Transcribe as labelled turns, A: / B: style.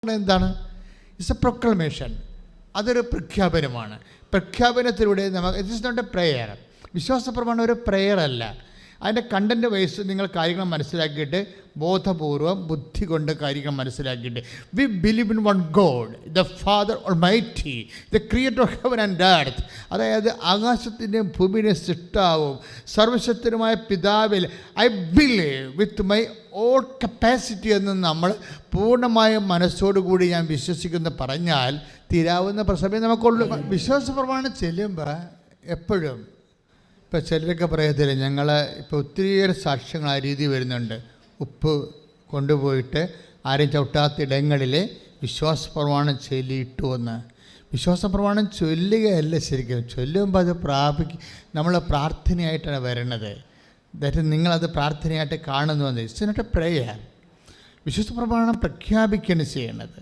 A: എന്താണ്? It's a proclamation. അതൊരു പ്രഖ്യാപനമാണ്. പ്രഖ്യാപനത്തിലൂടെ നമുക്ക് it is not a prayer. വിശ്വാസപ്രമാണം ഒരു പ്രെയർ അല്ല. അതിൻ്റെ കണ്ടൻറ്റ് വൈസ് നിങ്ങൾ കാര്യങ്ങൾ മനസ്സിലാക്കിയിട്ട് ബോധപൂർവം ബുദ്ധി കൊണ്ട് കാര്യങ്ങൾ മനസ്സിലാക്കിയിട്ട് we believe in one God, the father almighty, the creator of heaven and earth. അതായത് ആകാശത്തിൻ്റെയും ഭൂമിയുടെയും സൃഷ്ടാവും സർവശക്തനുമായ പിതാവിൽ I believe with my all capacity എന്ന് നമ്മൾ പൂർണ്ണമായ മനസ്സോടുകൂടി ഞാൻ വിശ്വസിക്കുന്നു പറഞ്ഞാൽ തീരാവുന്ന പ്രസവം നമുക്കുള്ളൂ. വിശ്വാസപ്രമാണം ചെല്ലുമ്പോൾ എപ്പോഴും ഇപ്പോൾ ചിലരൊക്കെ പറയത്തില്ല, ഞങ്ങൾ ഇപ്പോൾ ഒത്തിരിയേറെ സാക്ഷ്യങ്ങൾ ആ രീതി വരുന്നുണ്ട്. ഉപ്പ് കൊണ്ടുപോയിട്ട് ആരും ചവിട്ടാത്ത ഇടങ്ങളിൽ വിശ്വാസപ്രമാണം ചൊല്ലിയിട്ടു എന്ന്. വിശ്വാസപ്രമാണം ചൊല്ലുകയല്ല ശരിക്കും, ചൊല്ലുമ്പോൾ അത് നമ്മൾ പ്രാർത്ഥനയായിട്ടാണ് വരണത്. ദാറ്റ് നിങ്ങളത് പ്രാർത്ഥനയായിട്ട് കാണുന്നു. It's not a prayer. വിശ്വാസപ്രമാണം പ്രഖ്യാപിക്കുകയാണ് ചെയ്യണത്.